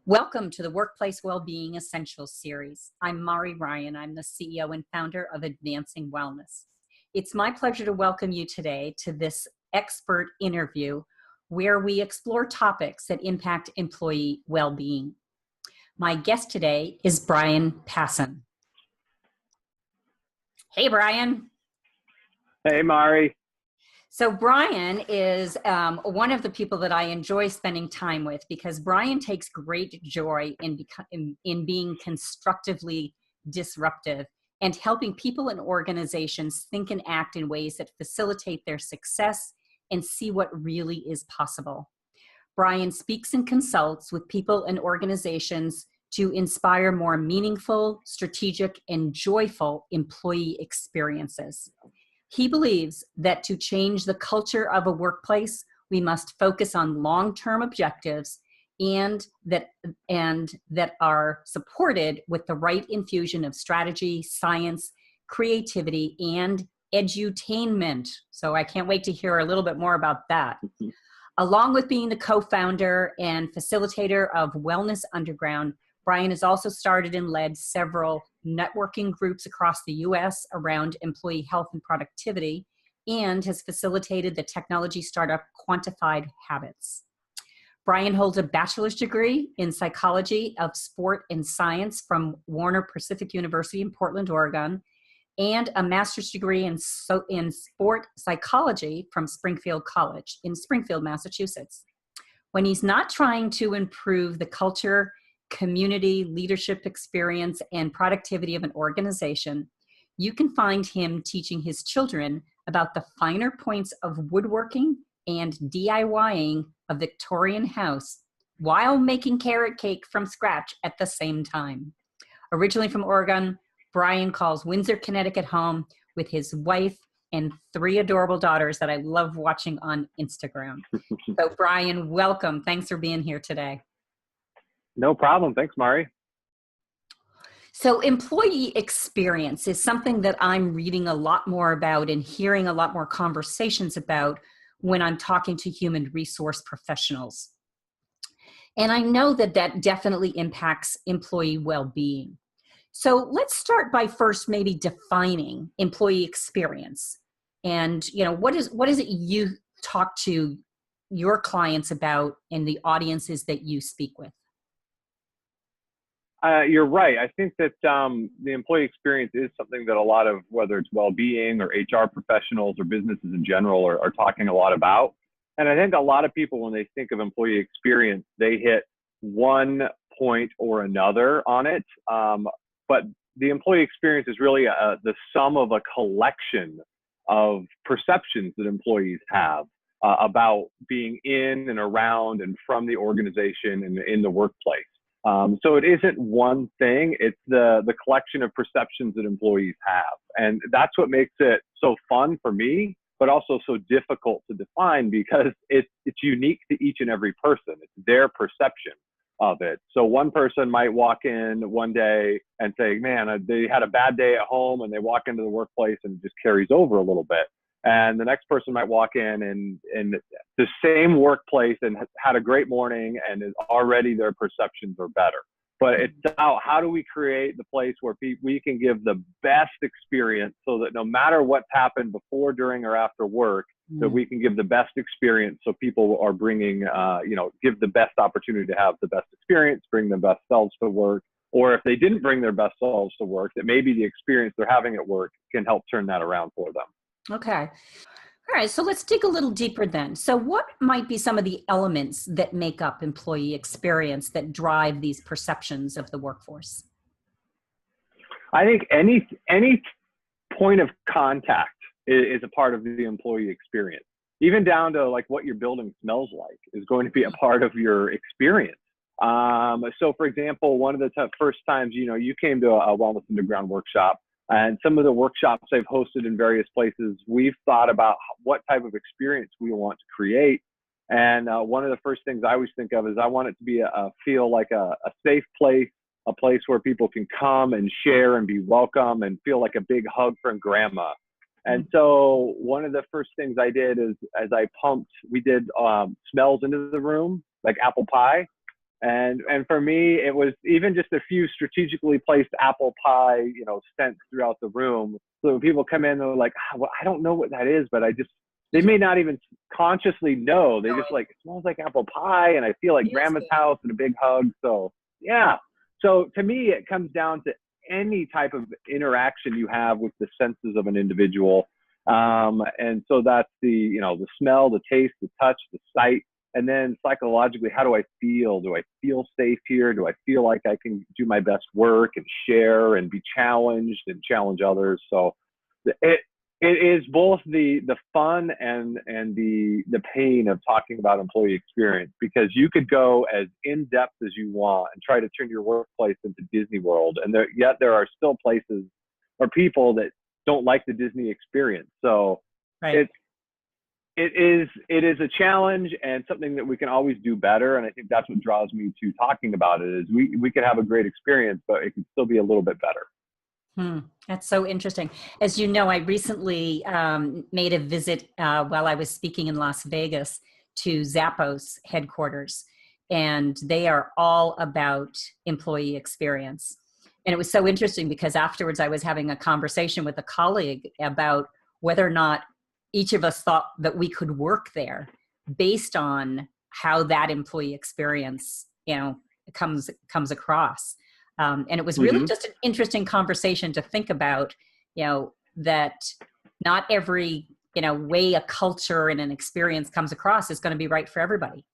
Welcome to the Workplace Wellbeing Essentials series. I'm Mari Ryan. I'm the CEO and founder of Advancing Wellness. It's my pleasure to welcome you today to this expert interview where we explore topics that impact employee well-being. My guest today is Brian Passon. Hey, Brian. Hey, Mari. So Brian is one of the people that I enjoy spending time with because Brian takes great joy in being constructively disruptive and helping people and organizations think and act in ways that facilitate their success and see what really is possible. Brian speaks and consults with people and organizations to inspire more meaningful, strategic, and joyful employee experiences. He believes that to change the culture of a workplace, we must focus on long-term objectives and that are supported with the right infusion of strategy, science, creativity, and edu-tainment. So I can't wait to hear a little bit more about that. Along with being the co-founder and facilitator of Wellness Underground, Brian has also started and led several networking groups across the U.S. around employee health and productivity, and has facilitated the technology startup Quantified Habits. Brian holds a bachelor's degree in psychology of sport and science from Warner Pacific University in Portland, Oregon, and a master's degree in sport psychology from Springfield College in Springfield, Massachusetts. When he's not trying to improve the culture, community, leadership experience, and productivity of an organization, you can find him teaching his children about the finer points of woodworking and DIYing a Victorian house while making carrot cake from scratch at the same time. Originally from Oregon, Brian calls Windsor, Connecticut home with his wife and 3 adorable daughters that I love watching on Instagram. So Brian, welcome. Thanks for being here today. No problem. Thanks, Mari. So employee experience is something that I'm reading a lot more about and hearing a lot more conversations about when I'm talking to human resource professionals. And I know that that definitely impacts employee well-being. So let's start by first maybe defining employee experience. And what is it you talk to your clients about and the audiences that you speak with? You're right. I think that the employee experience is something that a lot of, whether it's well-being or HR professionals or businesses in general, are talking a lot about. And I think a lot of people, when they think of employee experience, they hit one point or another on it. But the employee experience is really the sum of a collection of perceptions that employees have about being in and around and from the organization and in the workplace. So it isn't one thing, it's the collection of perceptions that employees have. And that's what makes it so fun for me, but also so difficult to define because it's unique to each and every person. It's their perception of it. So one person might walk in one day and say, man, they had a bad day at home, and they walk into the workplace and it just carries over a little bit. And the next person might walk in and the same workplace and had a great morning, and already their perceptions are better. But it's about how do we create the place where we can give the best experience so that no matter what's happened before, during, or after work, that we can give the best experience so people are bringing, give the best opportunity to have the best experience, bring their best selves to work. Or if they didn't bring their best selves to work, that maybe the experience they're having at work can help turn that around for them. Okay. All right. So let's dig a little deeper then. So what might be some of the elements that make up employee experience that drive these perceptions of the workforce? I think any point of contact is a part of the employee experience. Even down to like what your building smells like is going to be a part of your experience. So for example, one of the first times, you came to a Wellness Underground workshop, and some of the workshops I've hosted in various places, we've thought about what type of experience we want to create. And one of the first things I always think of is I want it to be feel like a safe place, a place where people can come and share and be welcome and feel like a big hug from grandma. And so one of the first things I did is, as we did smells into the room, like apple pie. And for me, it was even just a few strategically placed apple pie, scents throughout the room. So when people come in, they're like, well, I don't know what that is, but they may not even consciously know. They just like, it smells like apple pie, and I feel like grandma's house and a big hug. So yeah. So to me, it comes down to any type of interaction you have with the senses of an individual. And so that's the smell, the taste, the touch, the sight. And then psychologically, how do I feel? Do I feel safe here? Do I feel like I can do my best work and share and be challenged and challenge others? So it is both the fun and the pain of talking about employee experience, because you could go as in depth as you want and try to turn your workplace into Disney World, and yet there are still places or people that don't like the Disney experience. So right. It is a challenge and something that we can always do better. And I think that's what draws me to talking about it, is we can have a great experience, but it can still be a little bit better. That's so interesting. As you know, I recently made a visit while I was speaking in Las Vegas to Zappos headquarters, and they are all about employee experience. And it was so interesting because afterwards I was having a conversation with a colleague about whether or not each of us thought that we could work there based on how that employee experience, comes across. And it was really just an interesting conversation to think about, that not every, way a culture and an experience comes across is going to be right for everybody.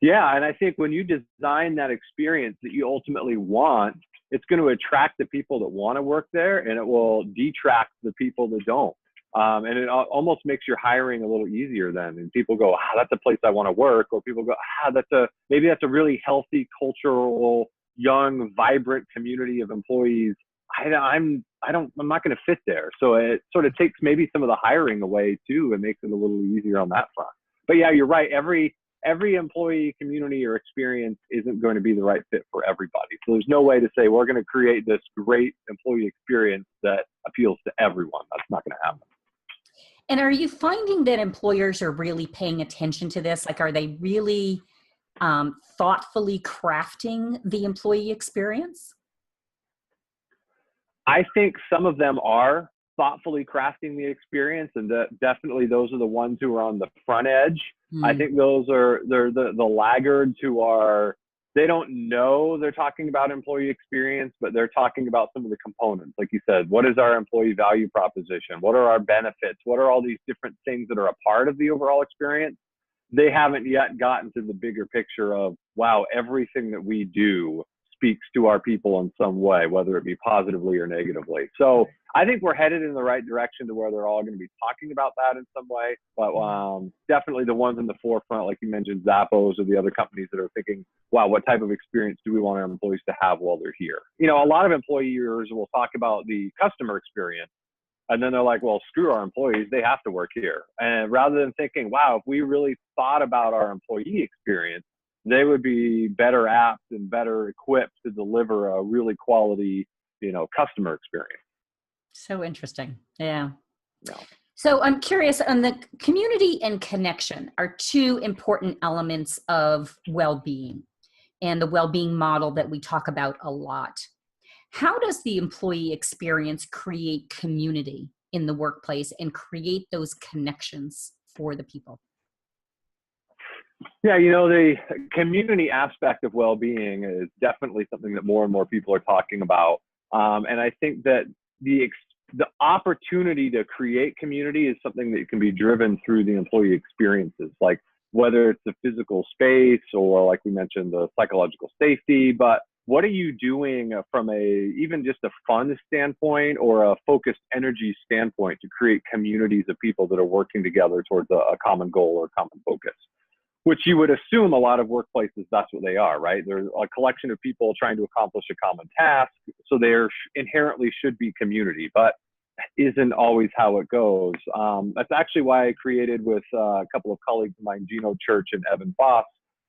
Yeah. And I think when you design that experience that you ultimately want, it's going to attract the people that want to work there, and it will detract the people that don't. And it almost makes your hiring a little easier then. And people go, that's a place I want to work. Or people go, maybe that's a really healthy, cultural, young, vibrant community of employees. I'm not going to fit there. So it sort of takes maybe some of the hiring away too, and makes it a little easier on that front. But yeah, you're right. Every employee community or experience isn't going to be the right fit for everybody. So there's no way to say we're going to create this great employee experience that appeals to everyone. That's not going to happen. And are you finding that employers are really paying attention to this? Like, are they really thoughtfully crafting the employee experience? I think some of them are thoughtfully crafting the experience, and definitely those are the ones who are on the front edge. I think they're the laggards who they don't know they're talking about employee experience, but they're talking about some of the components. Like you said, what is our employee value proposition? What are our benefits? What are all these different things that are a part of the overall experience? They haven't yet gotten to the bigger picture of, wow, everything that we do speaks to our people in some way, whether it be positively or negatively. So I think we're headed in the right direction to where they're all going to be talking about that in some way. But definitely the ones in the forefront, like you mentioned, Zappos, or the other companies that are thinking, wow, what type of experience do we want our employees to have while they're here? A lot of employers will talk about the customer experience, and then they're like, well, screw our employees, they have to work here. And rather than thinking, wow, if we really thought about our employee experience, they would be better apt and better equipped to deliver a really quality, customer experience. So interesting. Yeah. So I'm curious, on the community and connection are two important elements of well-being, and the well-being model that we talk about a lot. How does the employee experience create community in the workplace and create those connections for the people? Yeah, the community aspect of well-being is definitely something that more and more people are talking about. And I think that the opportunity to create community is something that can be driven through the employee experiences, like whether it's the physical space or, like we mentioned, the psychological safety. But what are you doing from even just a fun standpoint or a focused energy standpoint to create communities of people that are working together towards a common goal or common focus? Which you would assume a lot of workplaces, that's what they are, right? They're a collection of people trying to accomplish a common task. So there inherently should be community, but that isn't always how it goes. That's actually why I created with a couple of colleagues of mine, Gino Church and Evan Foss,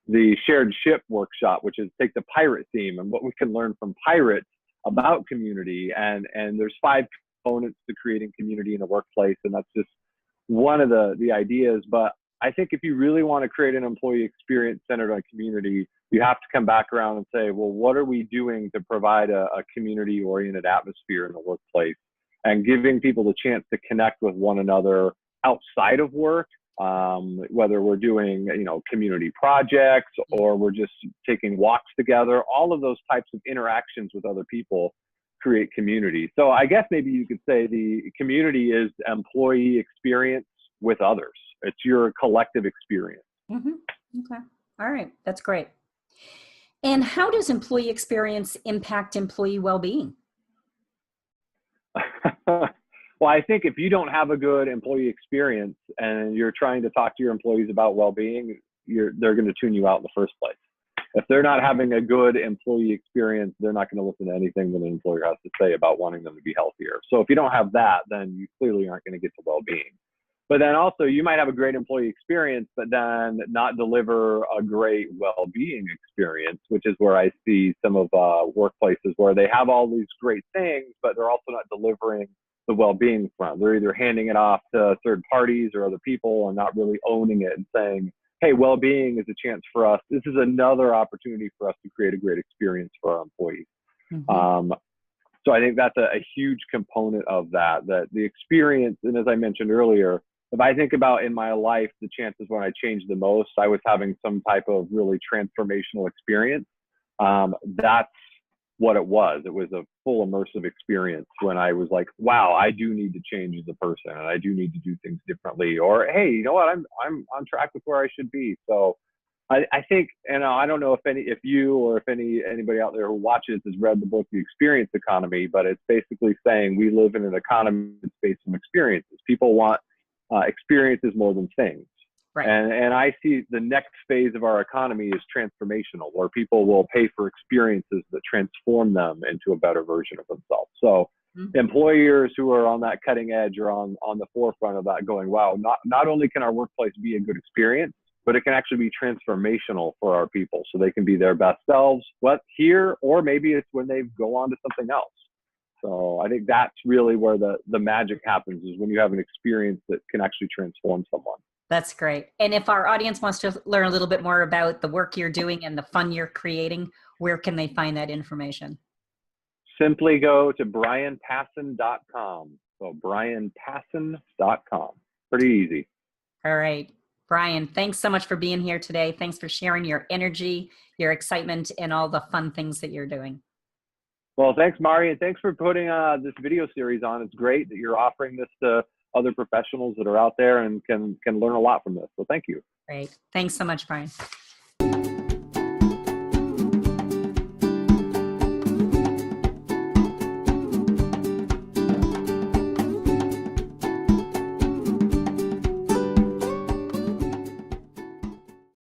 the Shared Ship workshop, which is take the pirate theme and what we can learn from pirates about community. And there's 5 components to creating community in the workplace. And that's just one of the ideas. But I think if you really want to create an employee experience centered on community, you have to come back around and say, well, what are we doing to provide a community-oriented atmosphere in the workplace, and giving people the chance to connect with one another outside of work, whether we're doing, community projects or we're just taking walks together. All of those types of interactions with other people create community. So I guess maybe you could say the community is employee experience with others. It's your collective experience. Okay. All right. That's great. And how does employee experience impact employee well-being? Well, I think if you don't have a good employee experience and you're trying to talk to your employees about well-being, they're going to tune you out in the first place. If they're not having a good employee experience, they're not going to listen to anything that an employer has to say about wanting them to be healthier. So if you don't have that, then you clearly aren't going to get to well-being. But then also you might have a great employee experience, but then not deliver a great well-being experience, which is where I see some of workplaces where they have all these great things, but they're also not delivering the well-being front. They're either handing it off to third parties or other people and not really owning it and saying, hey, well-being is a chance for us. This is another opportunity for us to create a great experience for our employees. So I think that's a huge component of that the experience. And as I mentioned earlier, if I think about in my life, the chances when I changed the most, I was having some type of really transformational experience. That's what it was. It was a full immersive experience when I was like, wow, I do need to change as a person and I do need to do things differently, or, hey, you know what? I'm on track with where I should be. So I think, and I don't know if you or if anybody out there who watches has read the book, The Experience Economy, but it's basically saying we live in an economy that's based on experiences. People want experiences more than things. Right. And I see the next phase of our economy is transformational, where people will pay for experiences that transform them into a better version of themselves. So employers who are on that cutting edge are on the forefront of that, going, wow, not only can our workplace be a good experience, but it can actually be transformational for our people so they can be their best selves, here, or maybe it's when they go on to something else. So I think that's really where the magic happens, is when you have an experience that can actually transform someone. That's great. And if our audience wants to learn a little bit more about the work you're doing and the fun you're creating, where can they find that information? Simply go to brianpasson.com. So brianpasson.com. Pretty easy. All right. Brian, thanks so much for being here today. Thanks for sharing your energy, your excitement, and all the fun things that you're doing. Well, thanks, Mari, and thanks for putting this video series on. It's great that you're offering this to other professionals that are out there and can learn a lot from this. So thank you. Great. Thanks so much, Brian.